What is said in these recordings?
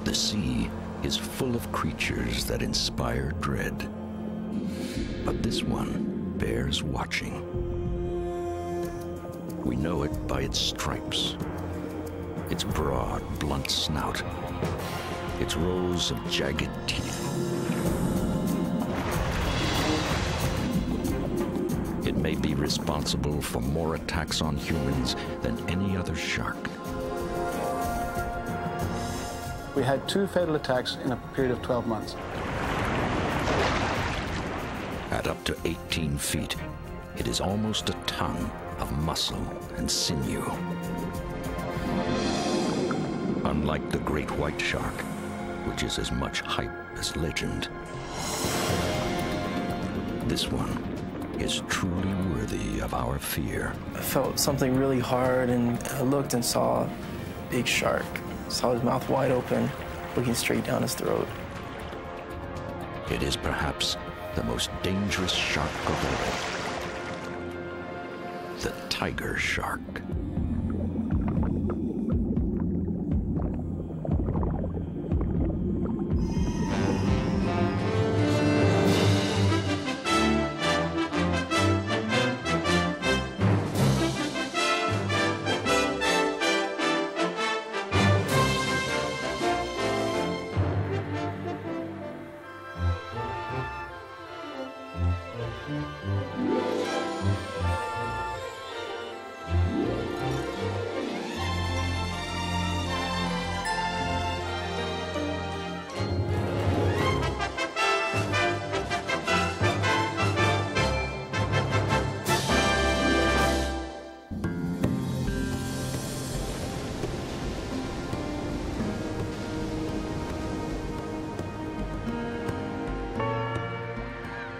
The sea is full of creatures that inspire dread. But this one bears watching. We know it by its stripes, its broad, blunt snout, its rows of jagged teeth. It may be responsible for more attacks on humans than any other shark. We had 2 fatal attacks in a period of 12 months. At up to 18 feet, it is almost a ton of muscle and sinew. Unlike the great white shark, which is as much hype as legend, this one is truly worthy of our fear. I felt something really hard, and I looked and saw a big shark. Saw his mouth wide open, looking straight down his throat. It is perhaps the most dangerous shark of all, the tiger shark.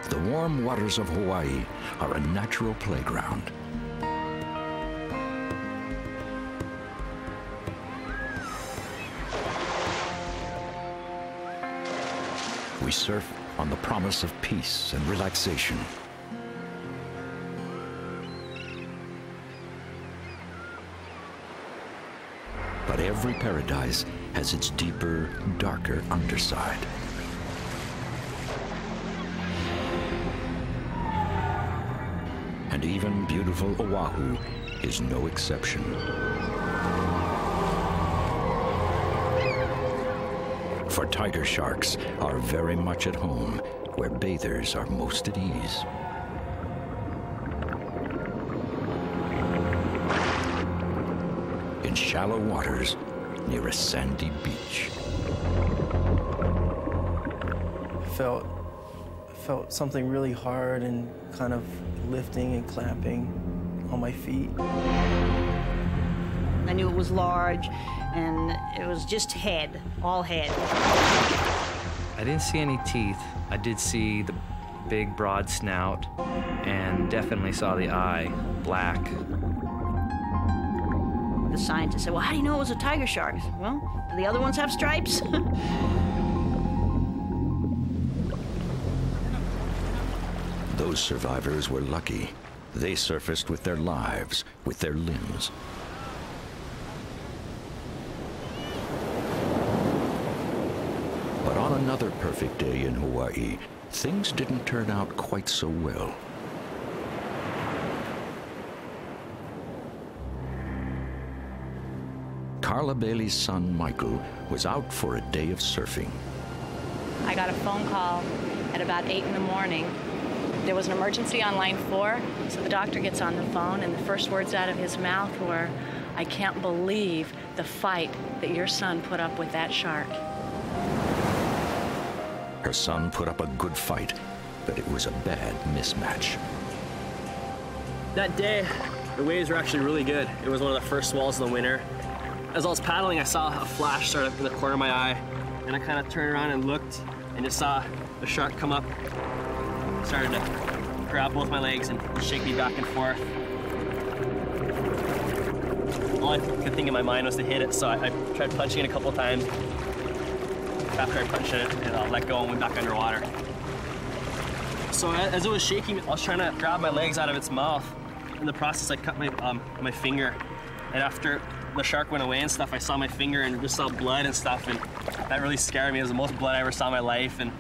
The warm waters of Hawaii are a natural playground. We surf on the promise of peace and relaxation. But every paradise has its deeper, darker underside. And even beautiful Oahu is no exception. For tiger sharks are very much at home where bathers are most at ease. In shallow waters near a sandy beach. I felt something really hard and kind of lifting and clamping on my feet. I knew it was large, and it was just head, all head. I didn't see any teeth. I did see the big, broad snout, and definitely saw the eye, black. The scientist said, well, how do you know it was a tiger shark? I said, well, do the other ones have stripes? Those survivors were lucky. They surfaced with their lives, with their limbs. But on another perfect day in Hawaii, things didn't turn out quite so well. Carla Bailey's son, Michael, was out for a day of surfing. I got a phone call at about 8 in the morning. There was an emergency on line 4, so the doctor gets on the phone, and the first words out of his mouth were, "I can't believe the fight that your son put up with that shark." Her son put up a good fight, but it was a bad mismatch. That day, the waves were actually really good. It was one of the first swells of the winter. As I was paddling, I saw a flash start up in the corner of my eye, and I kind of turned around and looked, and just saw the shark come up. Started to grab both my legs and shake me back and forth. All I could think in my mind was to hit it, so I tried punching it a couple times. After I punched it, I let go and went back underwater. So as it was shaking, I was trying to grab my legs out of its mouth. In the process, I cut my finger, and after the shark went away and stuff, I saw my finger and just saw blood and stuff, and that really scared me. It was the most blood I ever saw in my life, and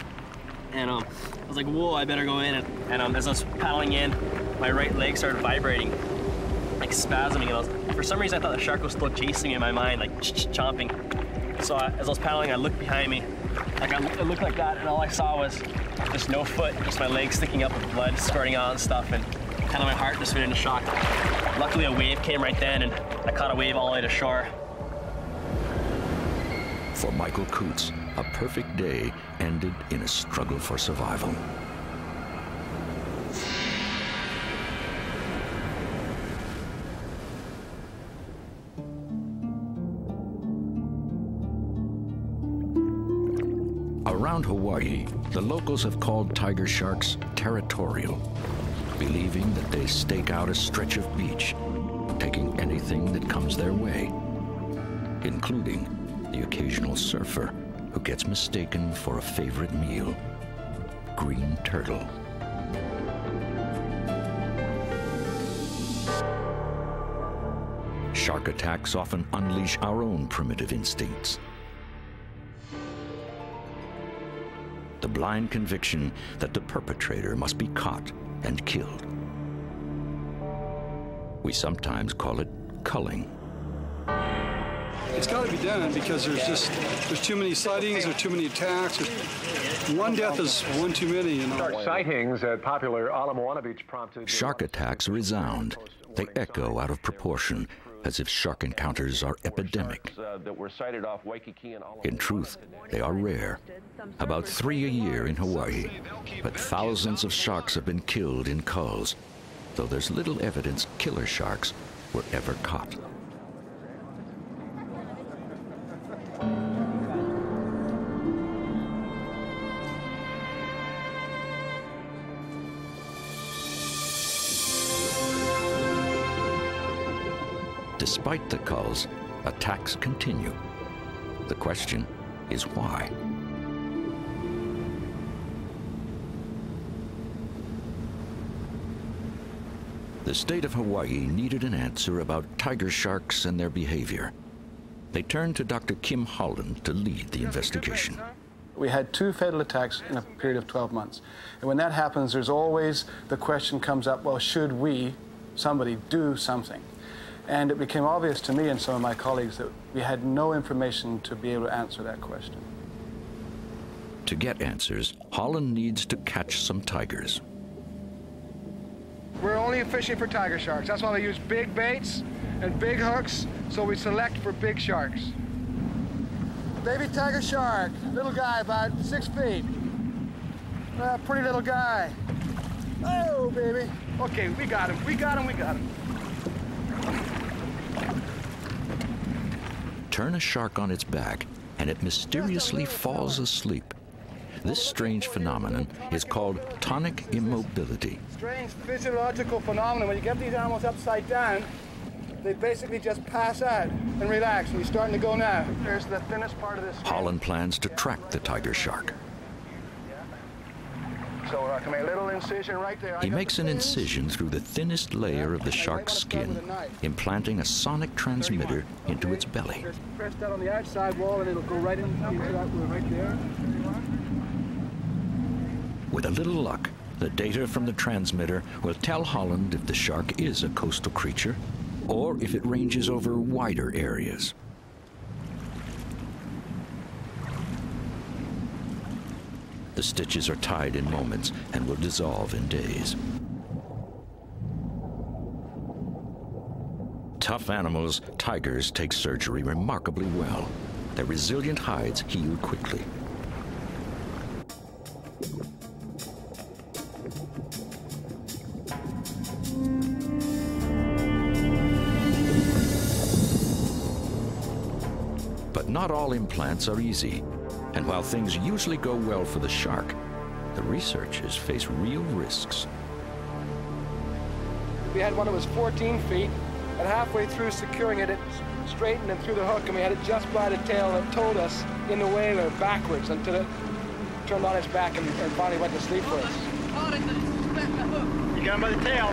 I was like, whoa, I better go in. And as I was paddling in, my right leg started vibrating, like spasming, and for some reason I thought the shark was still chasing me in my mind, like chomping. So as I was paddling, I looked behind me, like it looked like that, and all I saw was just no foot, just my leg sticking up with blood squirting out and stuff, and kind of my heart just went into shock. Luckily a wave came right then, and I caught a wave all the way to shore. For Michael Coots, a perfect day ended in a struggle for survival. Around Hawaii, the locals have called tiger sharks territorial, believing that they stake out a stretch of beach, taking anything that comes their way, including the occasional surfer who gets mistaken for a favorite meal, green turtle. Shark attacks often unleash our own primitive instincts. The blind conviction that the perpetrator must be caught and killed. We sometimes call it culling. It's got to be done because there's too many sightings, there's too many attacks. One death is one too many, you know. Shark sightings at popular Ala Moana Beach prompted... Shark attacks resound. They echo out of proportion, as if shark encounters are epidemic. In truth, they are rare. About 3 a year in Hawaii. But thousands of sharks have been killed in culls, though there's little evidence killer sharks were ever caught. Despite the culls, attacks continue. The question is why? The state of Hawaii needed an answer about tiger sharks and their behavior. They turned to Dr. Kim Holland to lead the investigation. We had 2 fatal attacks in a period of 12 months. And when that happens, there's always the question comes up, well, should we, somebody, do something? And it became obvious to me and some of my colleagues that we had no information to be able to answer that question. To get answers, Holland needs to catch some tigers. We're only fishing for tiger sharks. That's why we use big baits and big hooks, so we select for big sharks. Baby tiger shark, little guy about 6 feet. Pretty little guy. Oh, baby. Okay, we got him, we got him, we got him. Turn a shark on its back, and it mysteriously falls asleep. This strange phenomenon is called tonic immobility. Strange physiological phenomenon. When you get these animals upside down, they basically just pass out and relax. And you're starting to go now. There's the thinnest part of this. Holland plans to track the tiger shark. So I can make a little incision right there. He makes an incision through the thinnest layer of the shark's skin, implanting a sonic transmitter into its belly. Just press that on the outside wall and it'll go right into that right there. With a little luck, the data from the transmitter will tell Holland if the shark is a coastal creature or if it ranges over wider areas. The stitches are tied in moments and will dissolve in days. Tough animals, tigers take surgery remarkably well. Their resilient hides heal quickly. But not all implants are easy. And while things usually go well for the shark, the researchers face real risks. We had one that was 14 feet, and halfway through securing it, it straightened and threw the hook, and we had it just by the tail that towed us in the whaler backwards until it turned on its back and finally went to sleep for us. You got him by the tail.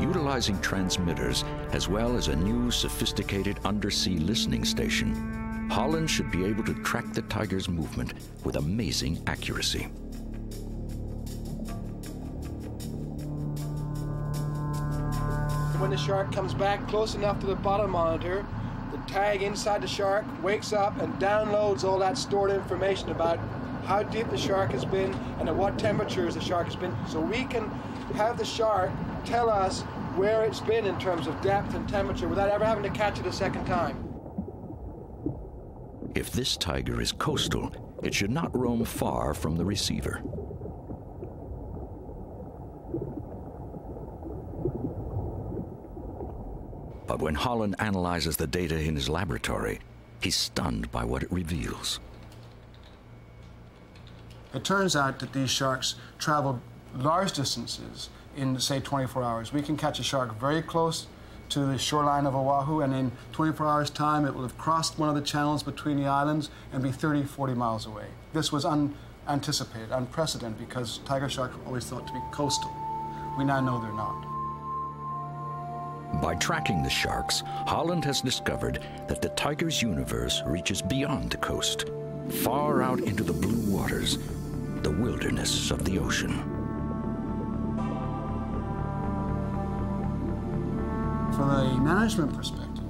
Utilizing transmitters, as well as a new sophisticated undersea listening station, Holland should be able to track the tiger's movement with amazing accuracy. When the shark comes back close enough to the bottom monitor, the tag inside the shark wakes up and downloads all that stored information about how deep the shark has been and at what temperatures the shark has been, so we can have the shark tell us where it's been in terms of depth and temperature without ever having to catch it a second time. If this tiger is coastal, it should not roam far from the receiver. But when Holland analyzes the data in his laboratory, he's stunned by what it reveals. It turns out that these sharks travel large distances in, say, 24 hours. We can catch a shark very close to the shoreline of Oahu, and in 24 hours' time, it will have crossed one of the channels between the islands and be 30, 40 miles away. This was unanticipated, unprecedented, because tiger sharks were always thought to be coastal. We now know they're not. By tracking the sharks, Holland has discovered that the tiger's universe reaches beyond the coast, far out into the blue waters, the wilderness of the ocean. From a management perspective,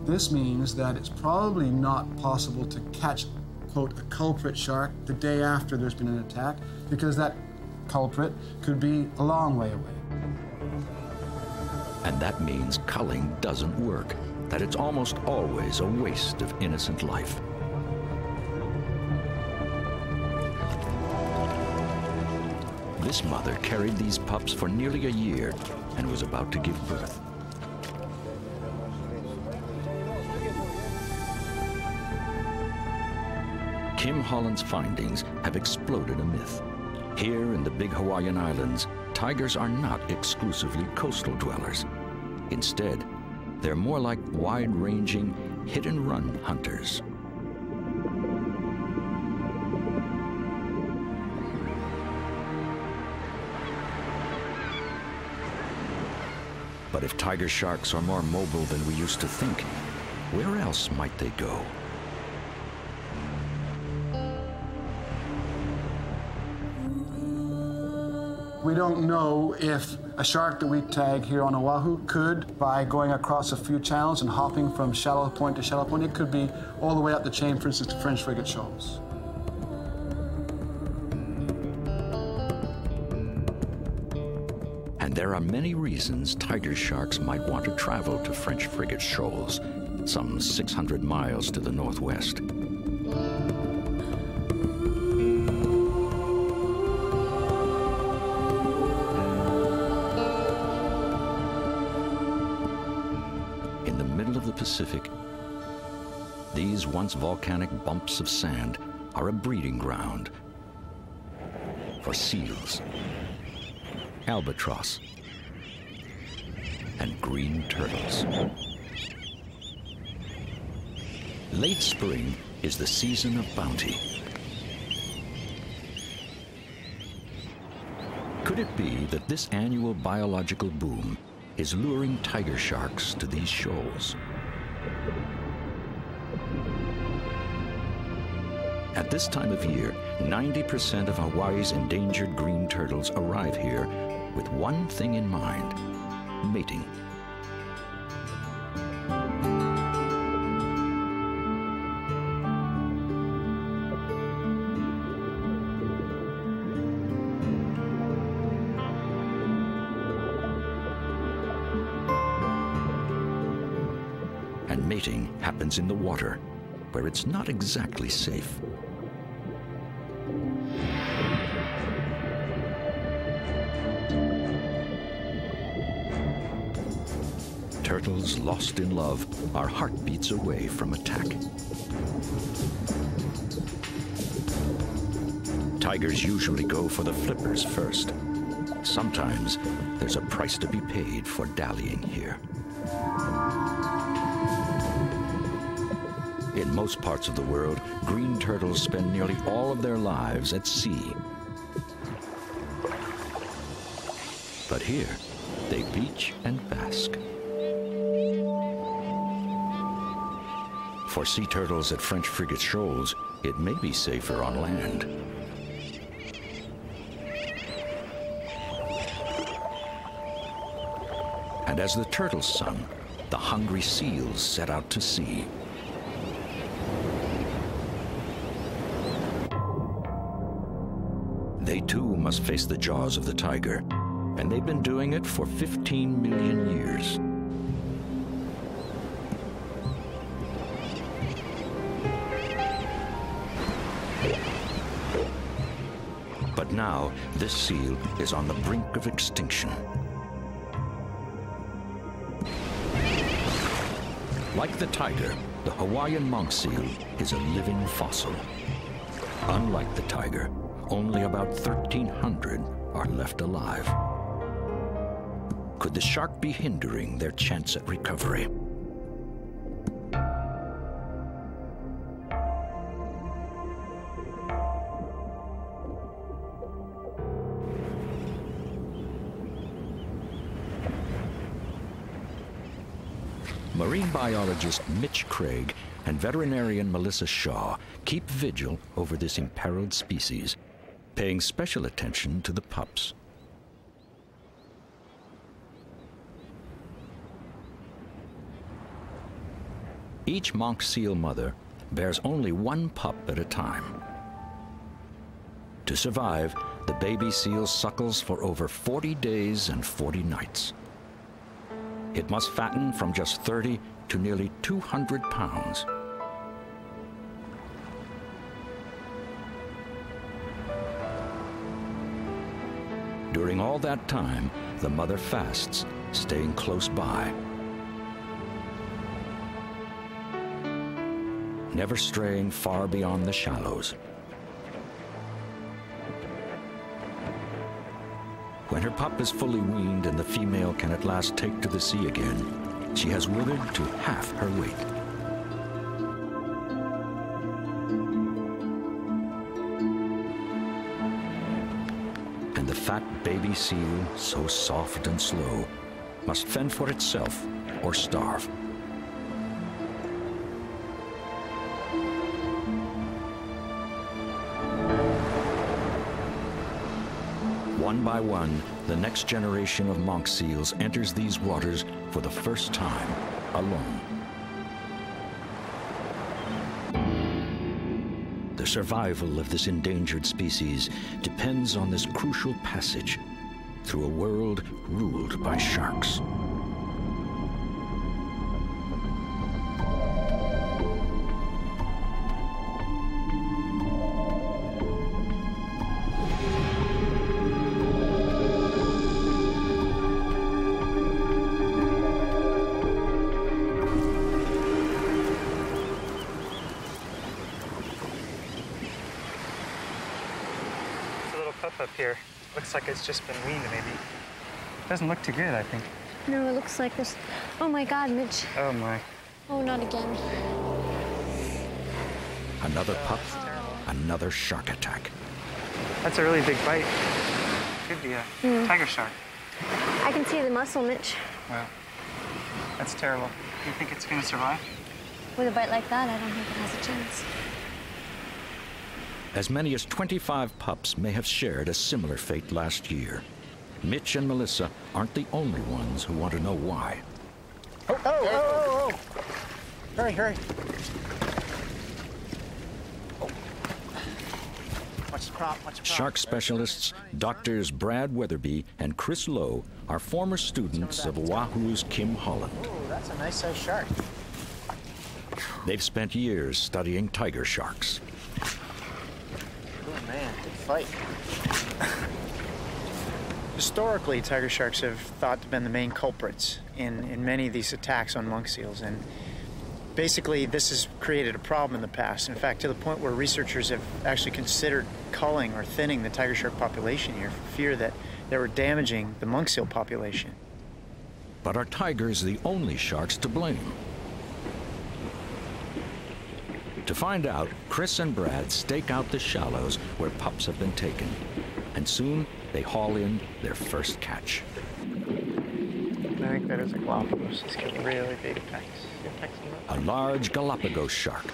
this means that it's probably not possible to catch, quote, a culprit shark the day after there's been an attack, because that culprit could be a long way away. And that means culling doesn't work, that it's almost always a waste of innocent life. This mother carried these pups for nearly a year and was about to give birth. Kim Holland's findings have exploded a myth. Here in the big Hawaiian Islands, tigers are not exclusively coastal dwellers. Instead, they're more like wide-ranging, hit-and-run hunters. But if tiger sharks are more mobile than we used to think, where else might they go? We don't know if a shark that we tag here on Oahu could, by going across a few channels and hopping from shallow point to shallow point, it could be all the way up the chain, for instance, to French frigate shoals. And there are many reasons tiger sharks might want to travel to French frigate shoals, some 600 miles to the northwest. In the middle of the Pacific, these once volcanic bumps of sand are a breeding ground for seals, albatross, and green turtles. Late spring is the season of bounty. Could it be that this annual biological boom is luring tiger sharks to these shoals? At this time of year, 90% of Hawaii's endangered green turtles arrive here with one thing in mind: mating. And mating happens in the water, where it's not exactly safe. Turtles lost in love are heartbeats away from attack. Tigers usually go for the flippers first. Sometimes there's a price to be paid for dallying here. In most parts of the world, green turtles spend nearly all of their lives at sea. But here, they beach and bask. For sea turtles at French frigate shoals, it may be safer on land. And as the turtles sung, the hungry seals set out to sea. They too must face the jaws of the tiger, and they've been doing it for 15 million years. But now, this seal is on the brink of extinction. Like the tiger, the Hawaiian monk seal is a living fossil. Unlike the tiger, only about 1,300 are left alive. Could the shark be hindering their chance at recovery? Marine biologist Mitch Craig and veterinarian Melissa Shaw keep vigil over this imperiled species, paying special attention to the pups. Each monk seal mother bears only one pup at a time. To survive, the baby seal suckles for over 40 days and 40 nights. It must fatten from just 30 to nearly 200 pounds. During all that time, the mother fasts, staying close by, never straying far beyond the shallows. When her pup is fully weaned and the female can at last take to the sea again, she has withered to half her weight. And the fat baby seal, so soft and slow, must fend for itself or starve. One by one, the next generation of monk seals enters these waters for the first time, alone. The survival of this endangered species depends on this crucial passage through a world ruled by sharks. Up here. Looks like it's just been weaned, maybe. Doesn't look too good, I think. No, it looks like this. Oh my God, Mitch. Oh my. Oh, not again. Another pup, another shark attack. That's a really big bite. Could be a tiger shark. I can see the muscle, Mitch. Well, that's terrible. Do you think it's gonna survive? With a bite like that, I don't think it has a chance. As many as 25 pups may have shared a similar fate last year. Mitch and Melissa aren't the only ones who want to know why. Oh! Hurry, hurry. Watch the prop, watch the prop. Shark specialists Drs. Brad Weatherby and Chris Lowe are former students of Oahu's Kim Holland. Oh, that's a nice-sized shark. They've spent years studying tiger sharks. Oh man, good fight. Historically, tiger sharks have thought to have been the main culprits in many of these attacks on monk seals, and basically this has created a problem in the past. In fact, to the point where researchers have actually considered culling or thinning the tiger shark population here for fear that they were damaging the monk seal population. But are tigers the only sharks to blame? To find out, Chris and Brad stake out the shallows where pups have been taken, and soon they haul in their first catch. I think that is a Galapagos. It's got really big attacks. A large Galapagos shark,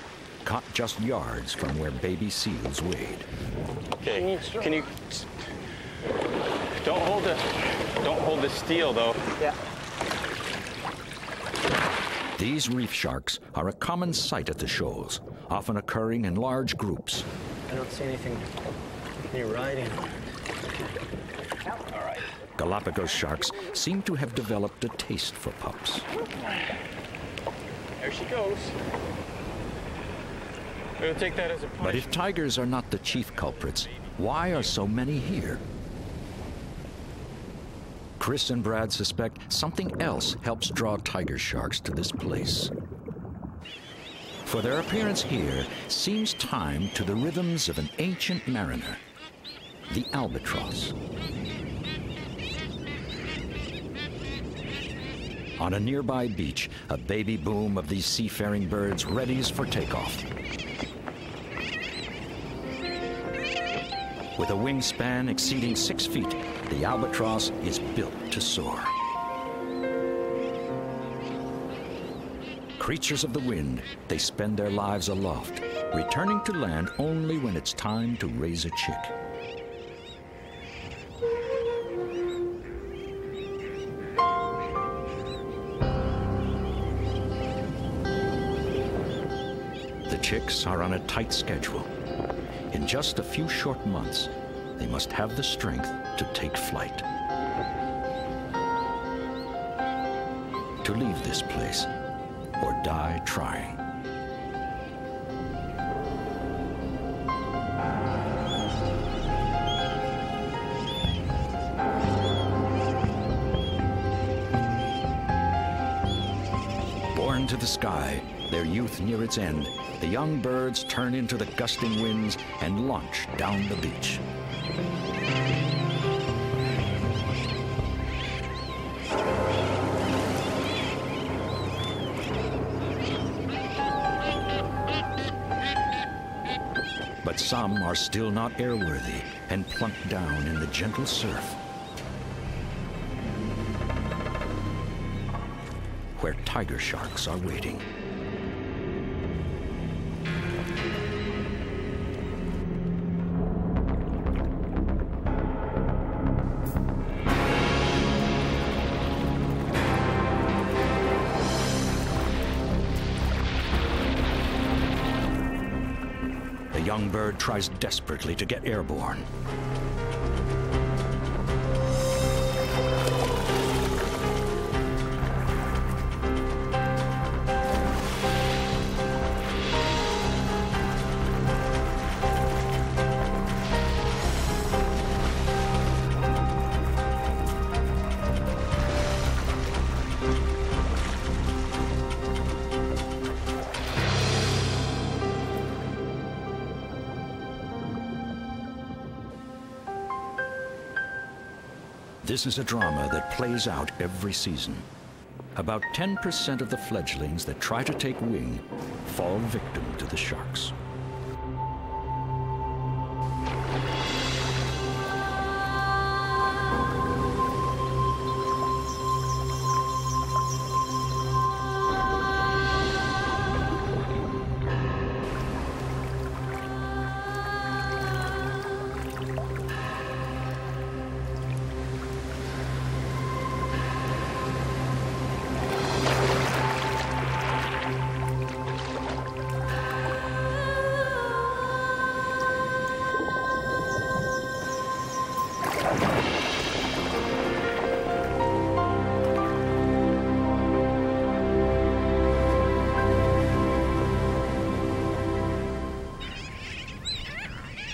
caught just yards from where baby seals wade. Okay, can you... Don't hold the steel, though. Yeah. These reef sharks are a common sight at the shoals, often occurring in large groups. I don't see anything near riding. All right. Galapagos sharks seem to have developed a taste for pups. There she goes. We'll take that as a punishment. But if tigers are not the chief culprits, why are so many here? Chris and Brad suspect something else helps draw tiger sharks to this place. For their appearance here seems timed to the rhythms of an ancient mariner, the albatross. On a nearby beach, a baby boom of these seafaring birds readies for takeoff. With a wingspan exceeding 6 feet, the albatross is built to soar. Creatures of the wind, they spend their lives aloft, returning to land only when it's time to raise a chick. The chicks are on a tight schedule. In just a few short months, they must have the strength to take flight. To leave this place or die trying. Born to the sky, their youth near its end, the young birds turn into the gusting winds and launch down the beach. But some are still not airworthy and plunk down in the gentle surf, where tiger sharks are waiting. The young bird tries desperately to get airborne. This is a drama that plays out every season. About 10% of the fledglings that try to take wing fall victim to the sharks.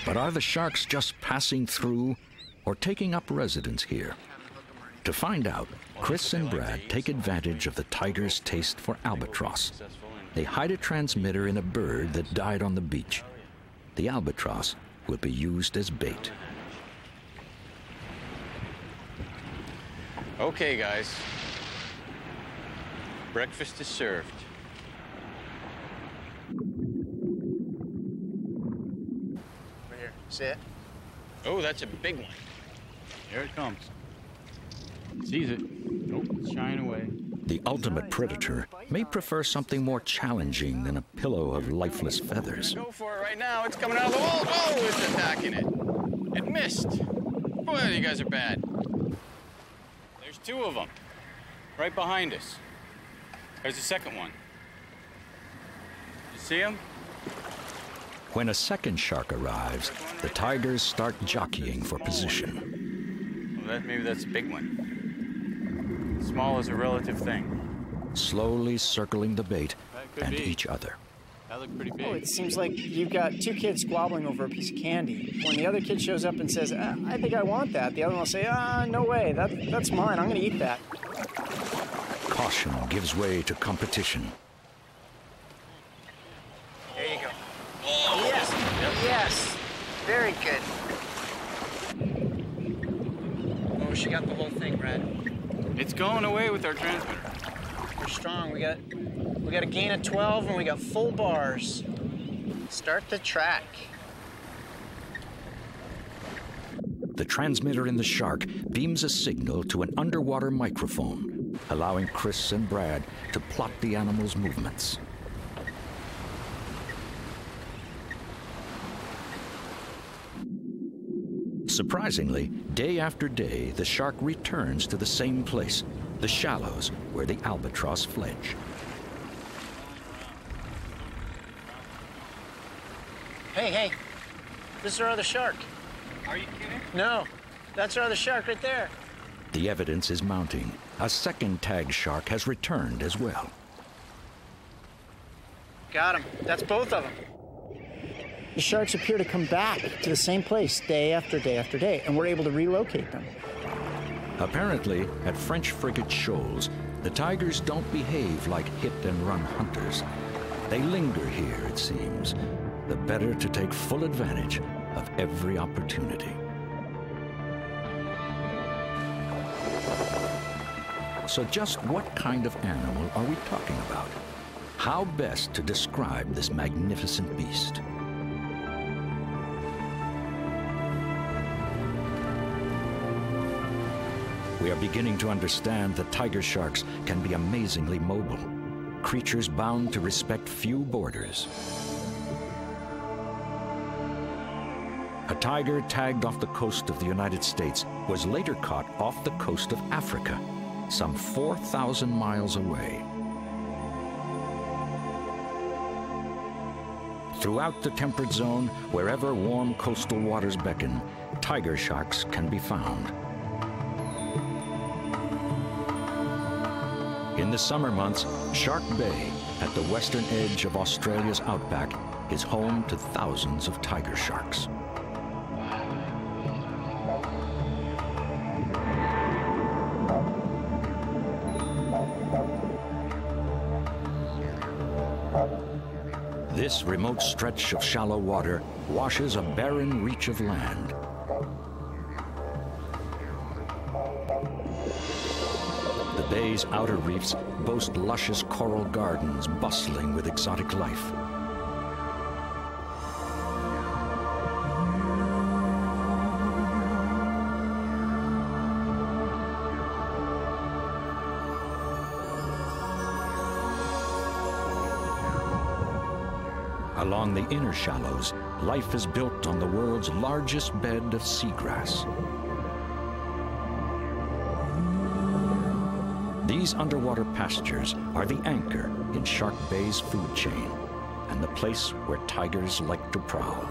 But are the sharks just passing through or taking up residence here? To find out, Chris and Brad take advantage of the tiger's taste for albatross. They hide a transmitter in a bird that died on the beach. The albatross will be used as bait. Okay, guys. Breakfast is served. See it? Oh, that's a big one. Here it comes. Sees it. Nope, it's shying away. The ultimate predator may prefer something more challenging than a pillow of lifeless feathers. Go for it right now. It's coming out of the wall. Oh, it's attacking it. It missed. Boy, you guys are bad. There's two of them right behind us. There's the second one. You see him? When a second shark arrives, the tigers start jockeying for position. Well, maybe that's a big one. Small is a relative thing. Slowly circling the bait and be. each other. That looked pretty big. Oh, it seems like you've got two kids squabbling over a piece of candy. When the other kid shows up and says, I think I want that, the other one will say, no way, that's mine, I'm going to eat that. Caution gives way to competition. There you go. Oh, yes, yes, very good. Oh, she got the whole thing, Brad. It's going away with our transmitter. We're strong. We got a gain of 12 and we got full bars. Start the track. The transmitter in the shark beams a signal to an underwater microphone, allowing Chris and Brad to plot the animal's movements. Surprisingly, day after day, the shark returns to the same place, the shallows where the albatross fledge. Hey, this is our other shark. Are you kidding? No, that's our other shark right there. The evidence is mounting. A second tag shark has returned as well. Got him. That's both of them. The sharks appear to come back to the same place day after day after day, and we're able to relocate them. Apparently, at French frigate shoals, the tigers don't behave like hit-and-run hunters. They linger here, it seems, the better to take full advantage of every opportunity. So just what kind of animal are we talking about? How best to describe this magnificent beast? We are beginning to understand that tiger sharks can be amazingly mobile, creatures bound to respect few borders. A tiger tagged off the coast of the United States was later caught off the coast of Africa, some 4,000 miles away. Throughout the temperate zone, wherever warm coastal waters beckon, tiger sharks can be found. In the summer months, Shark Bay, at the western edge of Australia's outback, is home to thousands of tiger sharks. This remote stretch of shallow water washes a barren reach of land. The bay's outer reefs boast luscious coral gardens bustling with exotic life. Along the inner shallows, life is built on the world's largest bed of seagrass. These underwater pastures are the anchor in Shark Bay's food chain and the place where tigers like to prowl.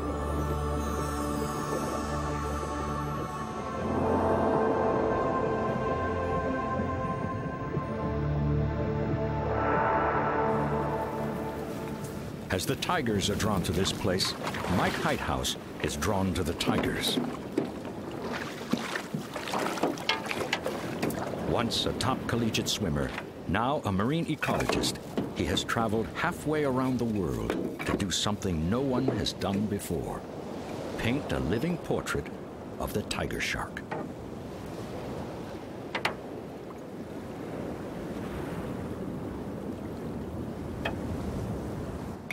As the tigers are drawn to this place, Mike Heithaus is drawn to the tigers. Once a top collegiate swimmer, now a marine ecologist, he has traveled halfway around the world to do something no one has done before: paint a living portrait of the tiger shark.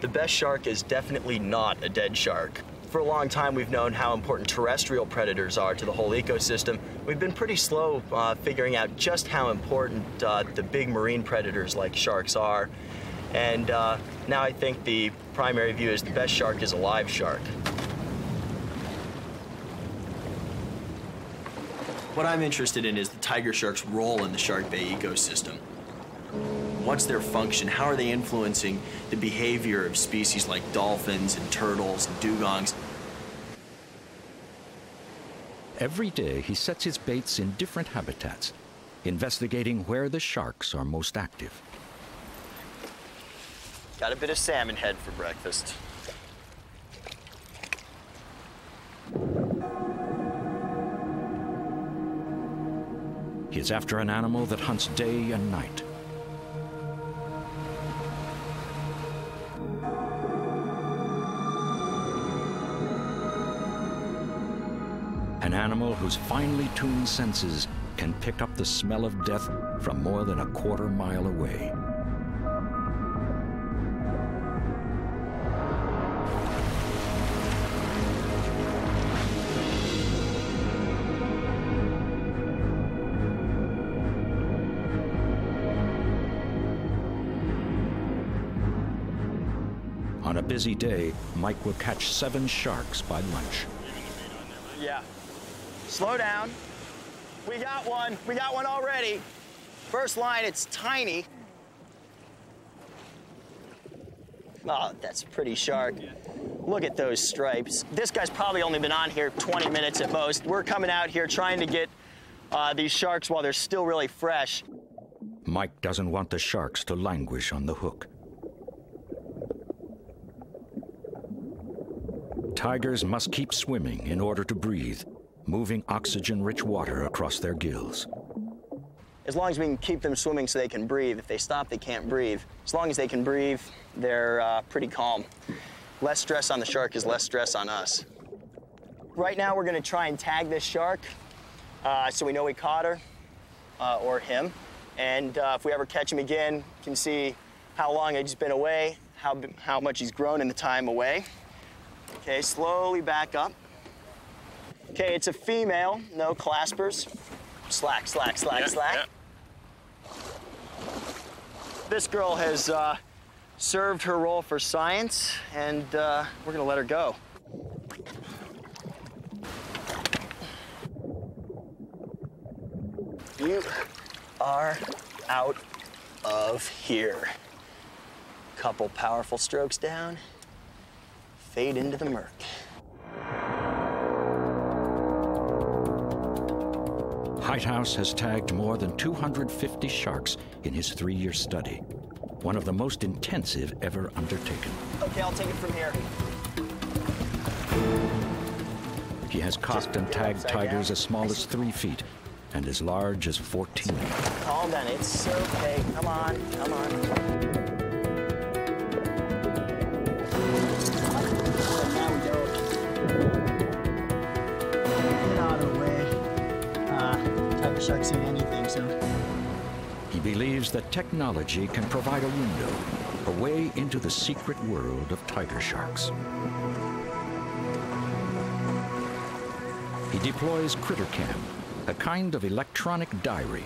The best shark is definitely not a dead shark. For a long time, we've known how important terrestrial predators are to the whole ecosystem. We've been pretty slow figuring out just how important the big marine predators like sharks are. And now I think the primary view is the best shark is a live shark. What I'm interested in is the tiger shark's role in the Shark Bay ecosystem. What's their function? How are they influencing the behavior of species like dolphins and turtles and dugongs? Every day, he sets his baits in different habitats, investigating where the sharks are most active. Got a bit of salmon head for breakfast. He is after an animal that hunts day and night. An animal whose finely tuned senses can pick up the smell of death from more than a quarter mile away. On a busy day, Mike will catch 7 sharks by lunch. Yeah. Slow down. We got one. We got one already. First line, it's tiny. Oh, that's a pretty shark. Look at those stripes. This guy's probably only been on here 20 minutes at most. We're coming out here trying to get these sharks while they're still really fresh. Mike doesn't want the sharks to languish on the hook. Tigers must keep swimming in order to breathe, moving oxygen-rich water across their gills. As long as we can keep them swimming so they can breathe. If they stop, they can't breathe. As long as they can breathe, they're pretty calm. Less stress on the shark is less stress on us. Right now, we're gonna try and tag this shark so we know we caught her or him. And if we ever catch him again, you can see how long he's been away, how much he's grown in the time away. Okay, slowly back up. Okay, it's a female, no claspers. Slack, slack, slack, slack. Yeah. This girl has served her role for science, and we're gonna let her go. You are out of here. Couple powerful strokes down. Fade into the murk. Heighthouse has tagged more than 250 sharks in his 3-year study, one of the most intensive ever undertaken. Okay, I'll take it from here. He has caught and tagged tigers as small as 3 feet and as large as 14. Calm down, it's okay. Come on, come on. Sharks see anything, so. He believes that technology can provide a window, a way into the secret world of tiger sharks. He deploys CritterCam, a kind of electronic diary.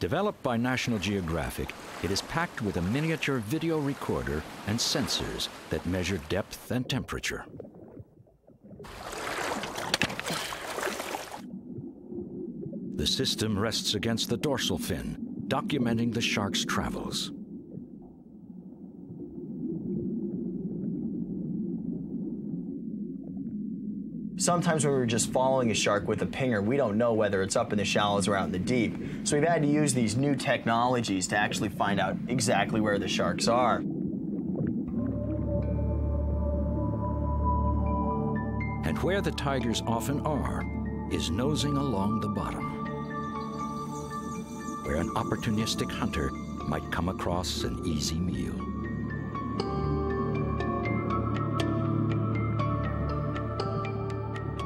Developed by National Geographic, it is packed with a miniature video recorder and sensors that measure depth and temperature. The system rests against the dorsal fin, documenting the shark's travels. Sometimes when we're just following a shark with a pinger, we don't know whether it's up in the shallows or out in the deep. So we've had to use these new technologies to actually find out exactly where the sharks are. And where the tigers often are is nosing along the bottom, where an opportunistic hunter might come across an easy meal.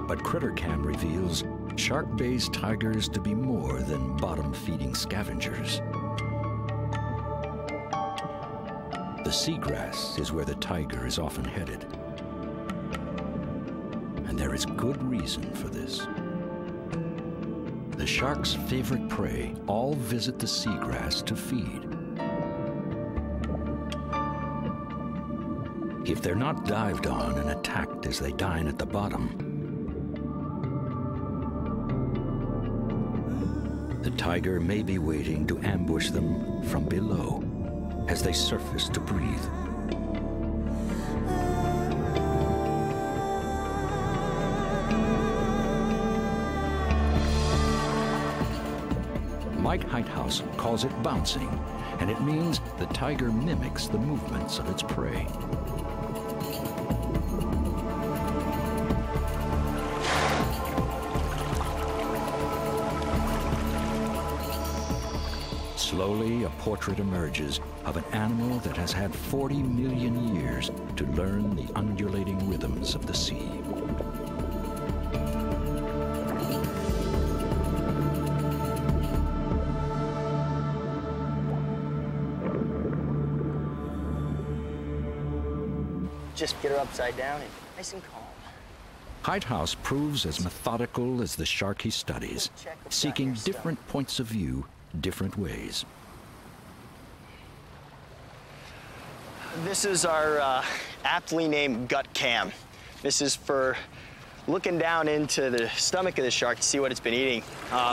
But CritterCam reveals Shark Bay's tigers to be more than bottom-feeding scavengers. The seagrass is where the tiger is often headed. And there is good reason for this. The shark's favorite prey all visit the seagrass to feed. If they're not dived on and attacked as they dine at the bottom, the tiger may be waiting to ambush them from below as they surface to breathe. Mike Heithaus calls it bouncing, and it means the tiger mimics the movements of its prey. Slowly, a portrait emerges of an animal that has had 40 million years to learn the undulating rhythms of the sea. Just get her upside down and nice and calm. Heithaus proves as methodical as the shark he studies, seeking different points of view, different ways. This is our aptly named gut cam. This is for looking down into the stomach of the shark to see what it's been eating.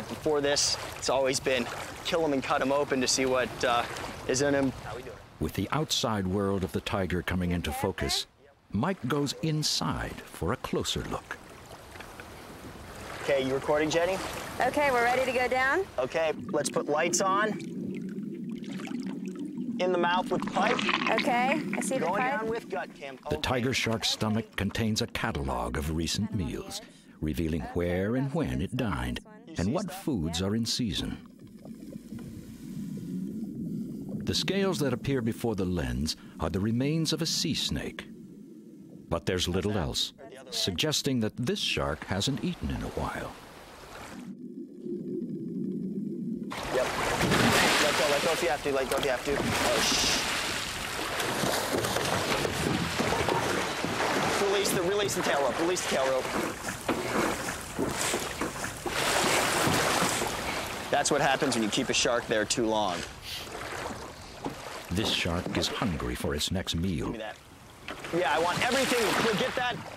Before this, it's always been kill them and cut them open to see what is in them. With the outside world of the tiger coming into focus, Mike goes inside for a closer look. Okay, you recording, Jenny? Okay, we're ready to go down? Okay, let's put lights on. In the mouth with pipe. Okay, I see the pipe. Going down with gut cam. The tiger shark's stomach contains a catalog of recent meals, revealing where and when it dined, and what foods are in season. The scales that appear before the lens are the remains of a sea snake. But there's little else, suggesting that this shark hasn't eaten in a while. Yep. Let go if you have to, let go if you have to. Oh, shh. Release the tail rope, release the tail rope. That's what happens when you keep a shark there too long. This shark is hungry for its next meal. Give me that. Yeah, I want everything.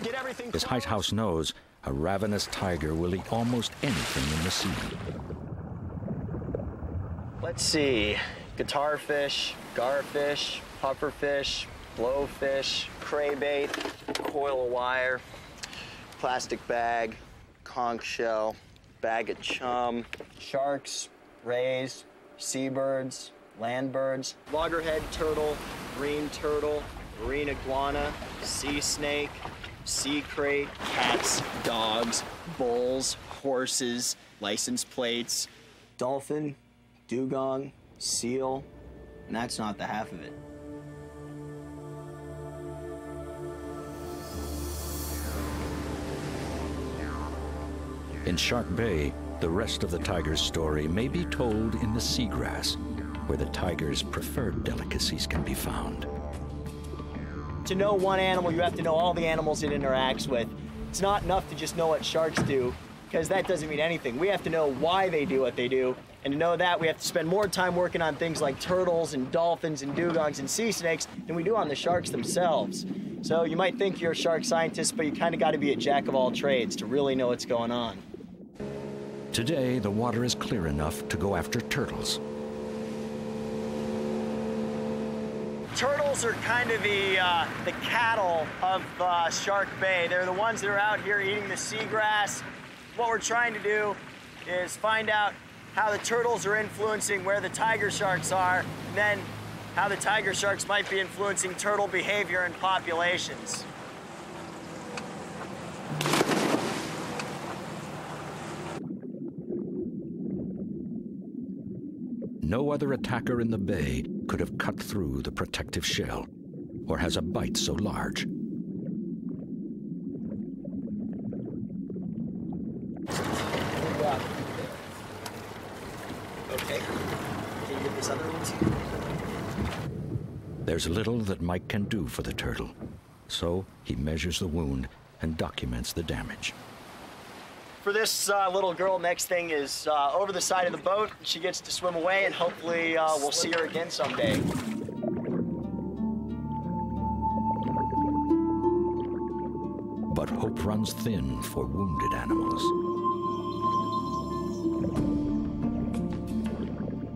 Get everything. As Heithaus knows, a ravenous tiger will eat almost anything in the sea. Let's see. Guitarfish, garfish, pufferfish, blowfish, craybait, coil of wire, plastic bag, conch shell, bag of chum, sharks, rays, seabirds, land birds, loggerhead turtle, green turtle, marine iguana, sea snake, sea crate, cats, dogs, bulls, horses, license plates, dolphin, dugong, seal, and that's not the half of it. In Shark Bay, the rest of the tiger's story may be told in the seagrass, where the tiger's preferred delicacies can be found. To know one animal, you have to know all the animals it interacts with. It's not enough to just know what sharks do, because that doesn't mean anything. We have to know why they do what they do, and to know that, we have to spend more time working on things like turtles and dolphins and dugongs and sea snakes than we do on the sharks themselves. So you might think you're a shark scientist, but you kind of got to be a jack of all trades to really know what's going on. Today, the water is clear enough to go after turtles. Turtles are kind of the cattle of Shark Bay. They're the ones that are out here eating the seagrass. What we're trying to do is find out how the turtles are influencing where the tiger sharks are, and then how the tiger sharks might be influencing turtle behavior in populations. No other attacker in the bay could have cut through the protective shell, or has a bite so large. Okay. Can you get this other one too? There's little that Mike can do for the turtle, so he measures the wound and documents the damage. For this little girl, next thing is over the side of the boat. She gets to swim away, and hopefully we'll see her again someday. But hope runs thin for wounded animals.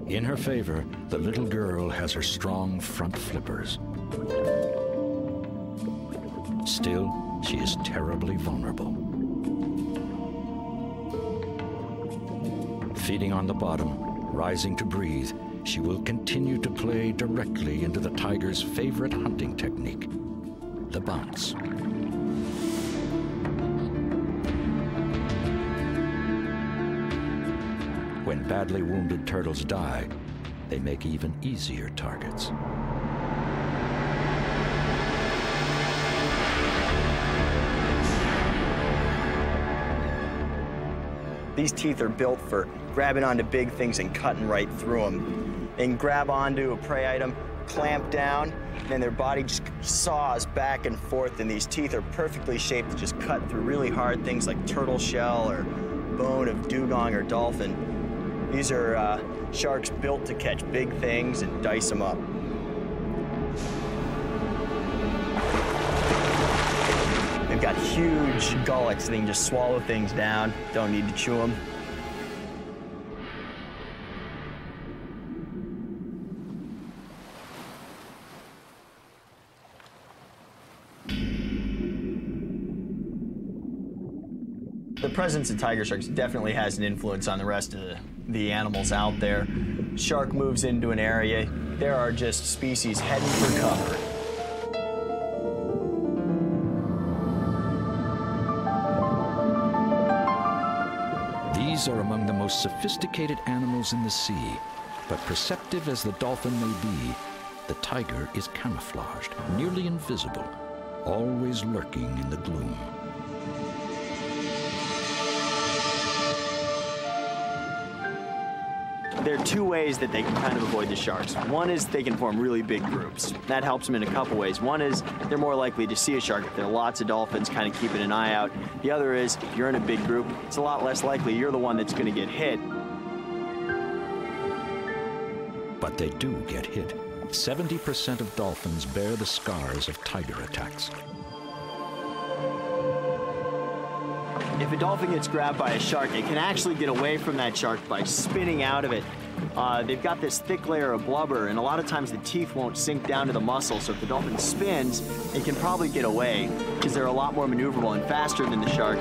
In her favor, the little girl has her strong front flippers. Still, she is terribly vulnerable. Feeding on the bottom, rising to breathe, she will continue to play directly into the tiger's favorite hunting technique, the bounce. When badly wounded turtles die, they make even easier targets. These teeth are built for grabbing onto big things and cutting right through them. They can grab onto a prey item, clamp down, and then their body just saws back and forth, and these teeth are perfectly shaped to just cut through really hard things like turtle shell or bone of dugong or dolphin. These are sharks built to catch big things and dice them up. They've got huge gullets. They can just swallow things down. Don't need to chew them. The presence of tiger sharks definitely has an influence on the rest of the animals out there. Shark moves into an area, there are just species heading for cover. These are among the most sophisticated animals in the sea, but perceptive as the dolphin may be, the tiger is camouflaged, nearly invisible, always lurking in the gloom. There are two ways that they can kind of avoid the sharks. One is they can form really big groups. That helps them in a couple ways. One is they're more likely to see a shark if there are lots of dolphins kind of keeping an eye out. The other is if you're in a big group, it's a lot less likely you're the one that's going to get hit. But they do get hit. 70% of dolphins bear the scars of tiger attacks. If a dolphin gets grabbed by a shark, it can actually get away from that shark by spinning out of it. They've got this thick layer of blubber, and a lot of times the teeth won't sink down to the muscle, so if the dolphin spins, it can probably get away because they're a lot more maneuverable and faster than the shark.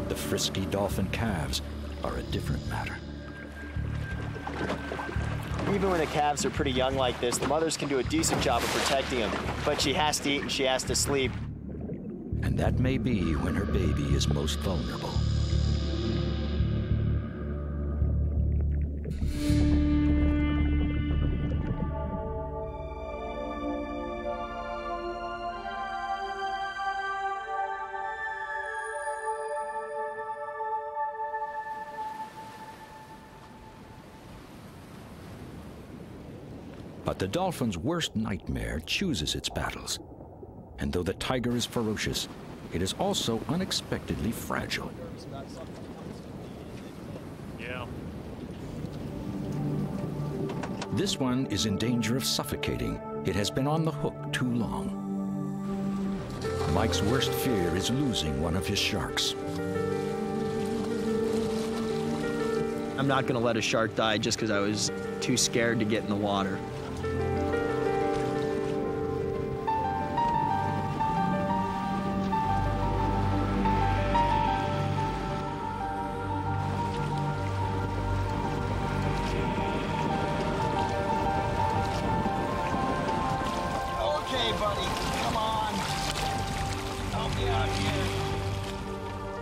The frisky dolphin calves are a different matter. Even when the calves are pretty young like this, the mothers can do a decent job of protecting them, but she has to eat and she has to sleep. And that may be when her baby is most vulnerable. But the dolphin's worst nightmare chooses its battles. And though the tiger is ferocious, it is also unexpectedly fragile. Yeah. This one is in danger of suffocating. It has been on the hook too long. Mike's worst fear is losing one of his sharks. I'm not going to let a shark die just because I was too scared to get in the water.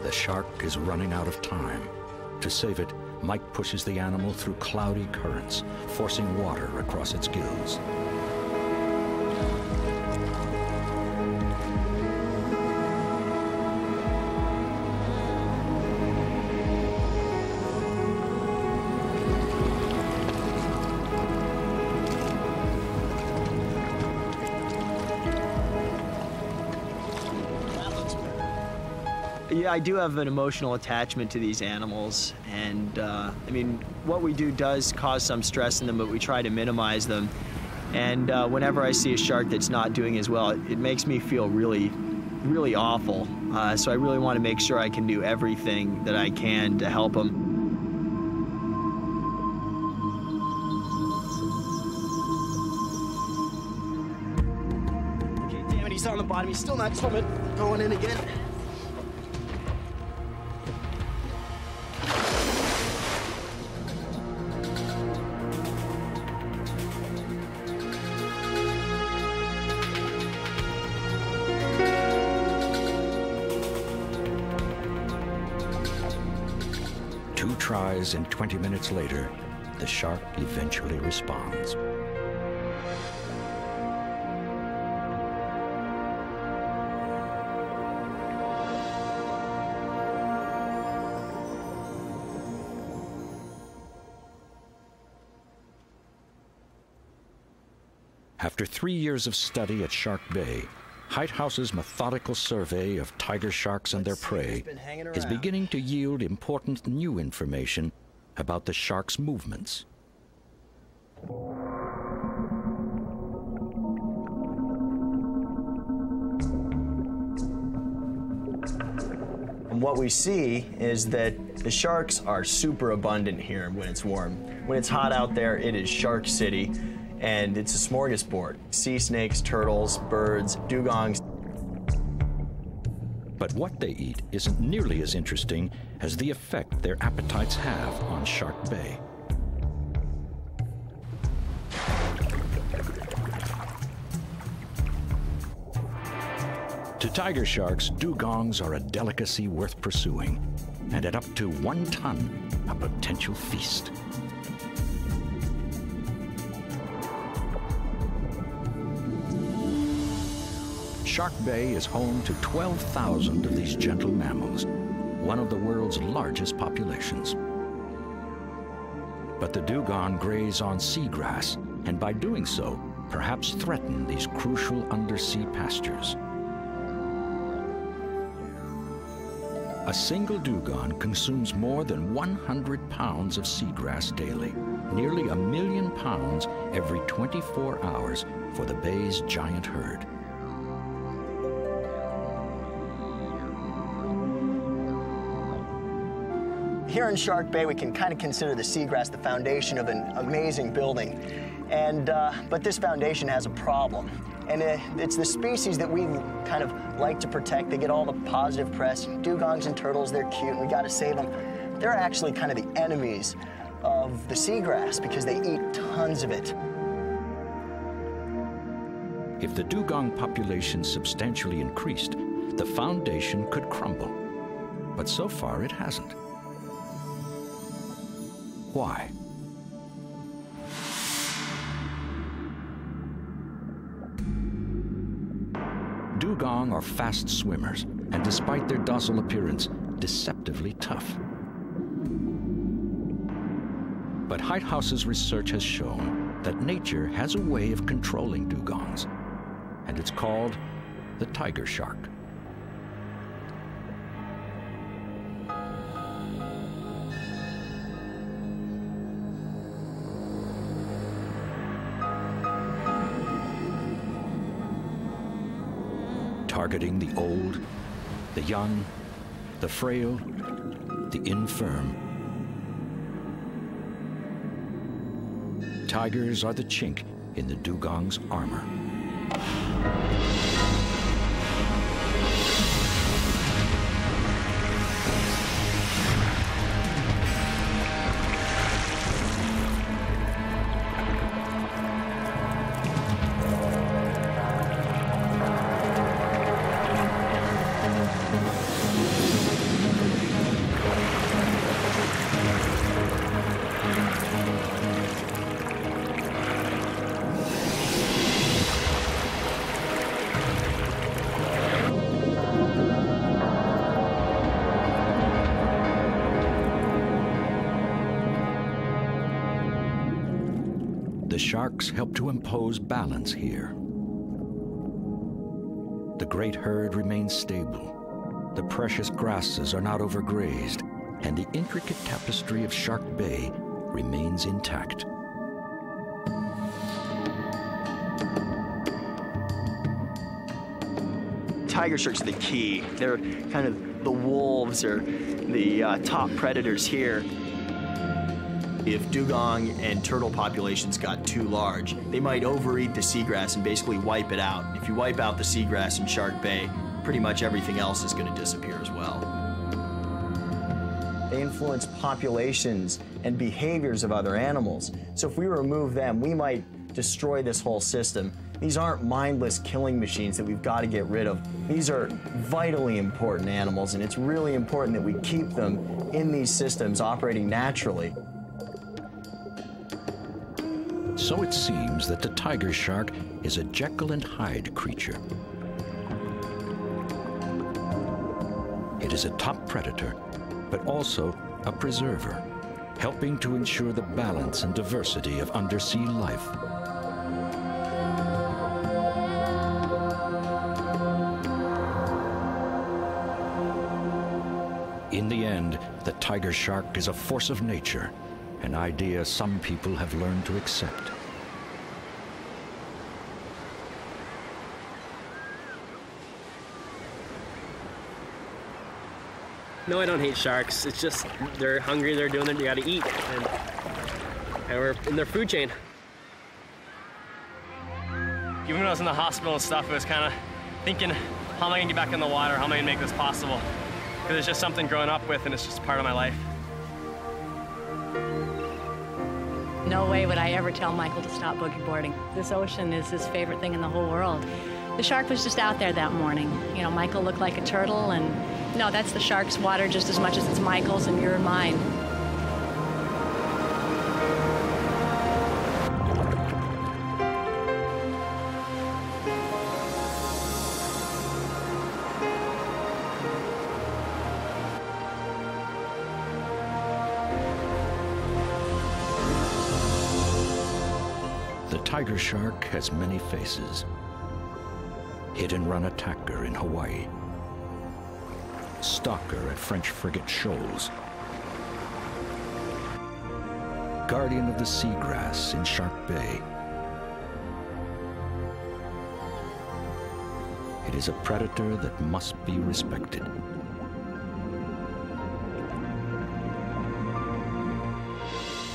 The shark is running out of time. To save it, Mike pushes the animal through cloudy currents, forcing water across its gills. Yeah, I do have an emotional attachment to these animals, and I mean, what we do does cause some stress in them, but we try to minimize them. And whenever I see a shark that's not doing as well, it makes me feel really, really awful. So I really want to make sure I can do everything that I can to help them. Okay, damn it, he's on the bottom. He's still not swimming. Going in again. Two tries and 20 minutes later, the shark eventually responds. After 3 years of study at Shark Bay, Heigthouse's methodical survey of tiger sharks and their prey is beginning to yield important new information about the shark's movements. And what we see is that the sharks are super abundant here when it's warm. When it's hot out there, it is Shark City. And it's a smorgasbord. Sea snakes, turtles, birds, dugongs. But what they eat isn't nearly as interesting as the effect their appetites have on Shark Bay. To tiger sharks, dugongs are a delicacy worth pursuing, and at up to 1 ton, a potential feast. Shark Bay is home to 12,000 of these gentle mammals, one of the world's largest populations. But the dugong graze on seagrass, and by doing so, perhaps threaten these crucial undersea pastures. A single dugong consumes more than 100 pounds of seagrass daily, nearly 1 million pounds every 24 hours for the bay's giant herd. Here in Shark Bay, we can kind of consider the seagrass the foundation of an amazing building. But this foundation has a problem. And it's the species that we kind of like to protect. They get all the positive press. Dugongs and turtles, they're cute, and we got to save them. They're actually kind of the enemies of the seagrass because they eat tons of it. If the dugong population substantially increased, the foundation could crumble. But so far it hasn't. Why? Dugong are fast swimmers, and despite their docile appearance, deceptively tough. But Heigthouse's research has shown that nature has a way of controlling dugongs, and it's called the tiger shark. Targeting the old, the young, the frail, the infirm. Tigers are the chink in the dugong's armor. The sharks help to impose balance here. The great herd remains stable. The precious grasses are not overgrazed, and the intricate tapestry of Shark Bay remains intact. Tiger sharks are the key. They're kind of the wolves or the top predators here. If dugong and turtle populations got too large, they might overeat the seagrass and basically wipe it out. If you wipe out the seagrass in Shark Bay, pretty much everything else is going to disappear as well. They influence populations and behaviors of other animals. So if we remove them, we might destroy this whole system. These aren't mindless killing machines that we've got to get rid of. These are vitally important animals, and it's really important that we keep them in these systems operating naturally. So it seems that the tiger shark is a Jekyll and Hyde creature. It is a top predator, but also a preserver, helping to ensure the balance and diversity of undersea life. In the end, the tiger shark is a force of nature, an idea some people have learned to accept. No, I don't hate sharks. It's just they're hungry, they're doing it, you gotta eat. And we're in their food chain. Even when I was in the hospital and stuff, it was kind of thinking, how am I gonna get back in the water? How am I gonna make this possible? Because it's just something growing up with, and it's just part of my life. No way would I ever tell Michael to stop boogie boarding. This ocean is his favorite thing in the whole world. The shark was just out there that morning. You know, Michael looked like a turtle, and no, that's the shark's water just as much as it's Michael's and your and mine. The tiger shark has many faces. Hit-and-run attacker in Hawaii, stalker at French frigate shoals, guardian of the seagrass in Shark Bay. It is a predator that must be respected.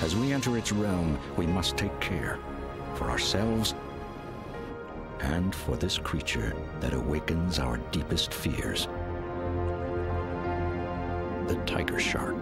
As we enter its realm, we must take care for ourselves and for this creature that awakens our deepest fears, the tiger shark.